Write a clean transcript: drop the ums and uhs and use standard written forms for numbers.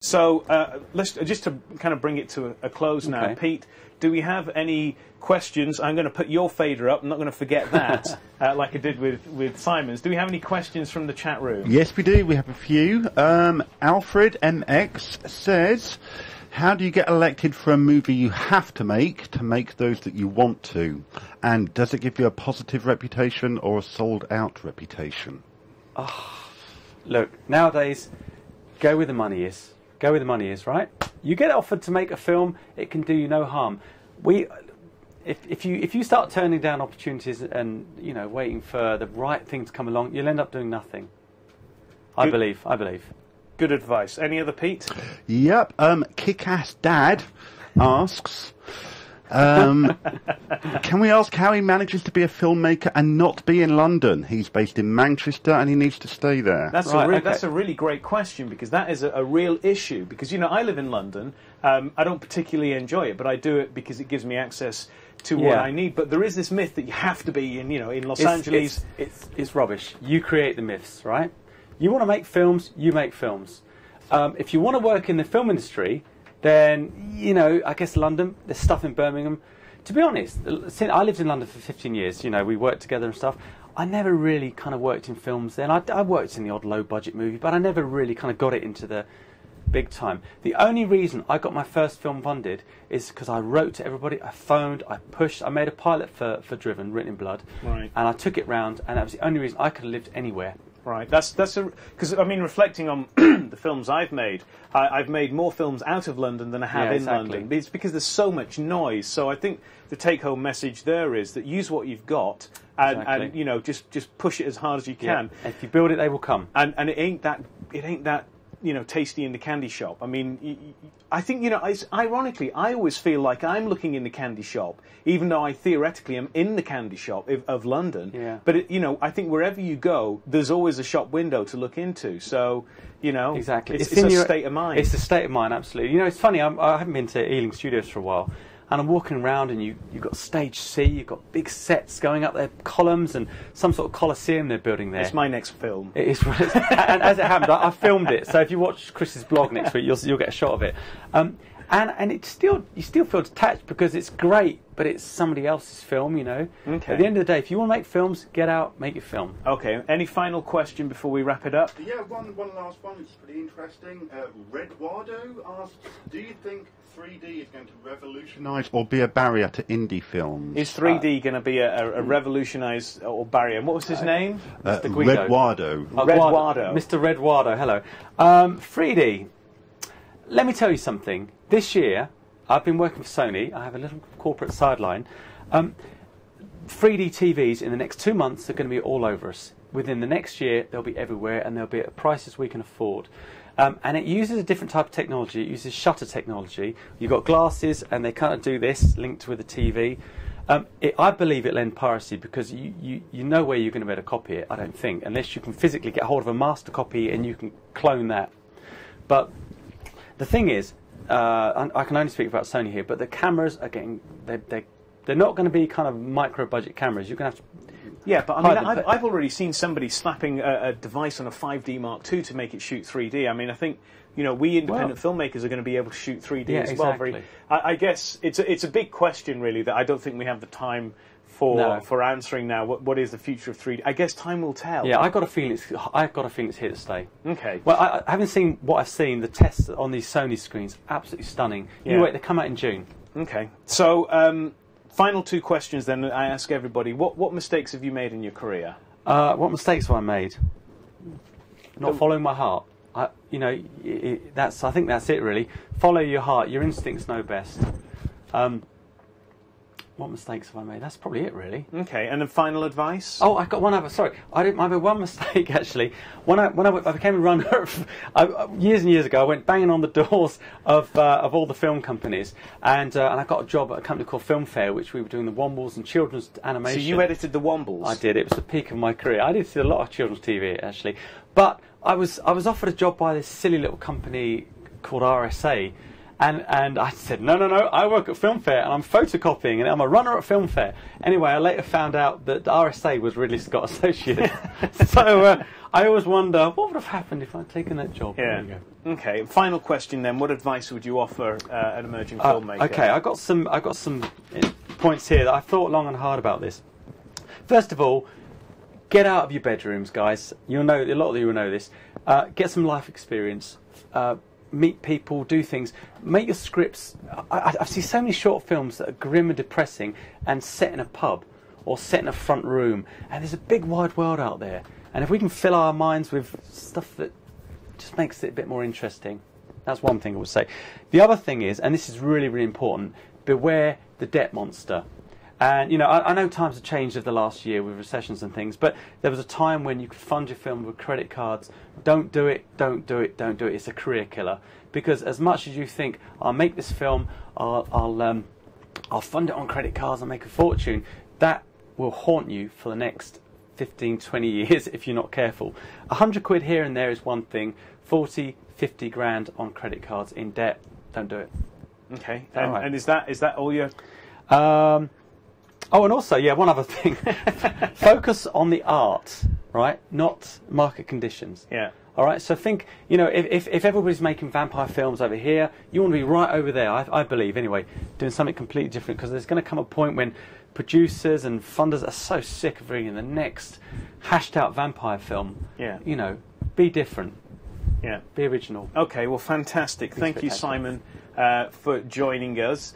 So let's just to kind of bring it to a close now. Pete, do we have any questions? I'm going to put your fader up. I'm not going to forget that, like I did with Simon's. Do we have any questions from the chat room? Yes, we do. We have a few. Alfred MX says, how do you get elected for a movie you have to make those that you want to? And does it give you a positive reputation or a sold-out reputation? Oh, look, nowadays, go where the money is. Go where the money is, right? You get offered to make a film, it can do you no harm. If you start turning down opportunities and waiting for the right thing to come along, you'll end up doing nothing. I believe. Good advice. Any other, Pete? Yep. Kick-Ass Dad asks, can we ask how he manages to be a filmmaker and not be in London? He's based in Manchester and he needs to stay there. That's a really great question, because that is a real issue. Because I live in London. I don't particularly enjoy it, but I do it because it gives me access to what I need. But there is this myth that you have to be in Los Angeles. It's rubbish. You create the myths, right? You want to make films, you make films. If you want to work in the film industry, then, I guess London, there's stuff in Birmingham. To be honest, I lived in London for 15 years, we worked together and stuff. I never really kind of worked in films then. I worked in the odd low-budget movie, but I never really kind of got it into the big time. The only reason I got my first film funded is because I wrote to everybody, I phoned, I pushed, I made a pilot for Driven, Written in Blood, and I took it round, and that was the only reason I could have lived anywhere. Right, because reflecting on the films I've made more films out of London than I have in London. It's because there's so much noise. So I think the take-home message there is that use what you've got and just push it as hard as you can. Yeah. If you build it, they will come. And it ain't that tasty in the candy shop. I mean, I think ironically, I always feel like I'm looking in the candy shop, even though I theoretically am in the candy shop of London. Yeah. But I think wherever you go, there's always a shop window to look into. So exactly, it's a state of mind. It's a state of mind, absolutely. It's funny. I haven't been to Ealing Studios for a while. And I'm walking around, and you've got Stage C, you've got big sets going up there, columns, and some sort of coliseum they're building there. It's my next film. It is, and as it happened, I filmed it. So if you watch Chris's blog next week, you'll get a shot of it. And you still feel detached because it's great, but it's somebody else's film, Okay. At the end of the day, if you want to make films, get out, make your film. Okay. Any final question before we wrap it up? Yeah, one last one, which is pretty interesting. Red Wardo asks, do you think 3D is going to revolutionise or be a barrier to indie films? Is 3D going to be a revolutionise or barrier? And what was his name? Red Wardo. Red Wardo. Mr. Red Wardo, hello. 3D. Let me tell you something. This year, I've been working for Sony. I have a little corporate sideline. 3D TVs in the next 2 months are going to be all over us. Within the next year, they'll be everywhere, and they'll be at prices we can afford. And it uses a different type of technology. It uses shutter technology. You've got glasses, and they kind of do this, linked with a TV. I believe it'll end piracy, because you know where you're going to be able to copy it, I don't think, unless you can physically get hold of a master copy and you can clone that. But the thing is, I can only speak about Sony here, but the cameras are getting, they're not going to be kind of micro-budget cameras. You're going to have to... Yeah, but I mean, I've already seen somebody slapping a device on a 5D Mark II to make it shoot 3D. I mean, I think, we independent filmmakers are going to be able to shoot 3D as well. Exactly. I guess it's a big question, really, that I don't think we have the time for answering now. What is the future of 3D? I guess time will tell. Yeah, I've got a feeling it's here to stay. Okay. Well, having seen what I've seen, the tests on these Sony screens, absolutely stunning. Yeah. You wait, they come out in June. Okay. So, final two questions then. I ask everybody: what mistakes have you made in your career? What mistakes have I made? Not following my heart. I think that's it really. Follow your heart. Your instincts know best. What mistakes have I made? That's probably it, really. Okay, and then final advice? Oh, I've got one other. Sorry, I made one mistake actually. When I became a runner, years and years ago, I went banging on the doors of all the film companies, and I got a job at a company called Film Fair, which we were doing the Wombles and children's animation. So you edited the Wombles? I did. It was the peak of my career. I did a lot of children's TV actually, but I was offered a job by this silly little company called RSA. And I said, no, I work at Film Fair and I'm photocopying and I'm a runner at Film Fair. Anyway, I later found out that the RSA was Ridley Scott Associates. So I always wonder, what would have happened if I'd taken that job? Yeah. There you go. Okay, final question then. What advice would you offer an emerging filmmaker? Okay, I got some points here that I thought long and hard about this. First of all, get out of your bedrooms, guys. You'll know, a lot of you will know this. Get some life experience. Meet people, do things, make your scripts. I see so many short films that are grim and depressing and set in a pub or set in a front room, and there's a big wide world out there, and if we can fill our minds with stuff that just makes it a bit more interesting, that's one thing I would say. The other thing is, and this is really, really important, beware the debt monster. And you know, I know times have changed over the last year with recessions and things, but there was a time when you could fund your film with credit cards. Don't do it, don't do it, don't do it. It's a career killer. Because as much as you think, I'll make this film, I'll fund it on credit cards, I'll make a fortune, that will haunt you for the next 15, 20 years if you're not careful. 100 quid here and there is one thing. 40, 50 grand on credit cards in debt, don't do it. Okay. And is that all your... Oh, and also, yeah, one other thing. Focus on the art, right? Not market conditions. Yeah. All right, so think, you know, if everybody's making vampire films over here, you want to be right over there, I believe, anyway, doing something completely different, because there's going to come a point when producers and funders are so sick of bringing the next hashed-out vampire film. Yeah. You know, be different. Yeah. Be original. Okay, well, fantastic. Thank you, Simon, for joining us.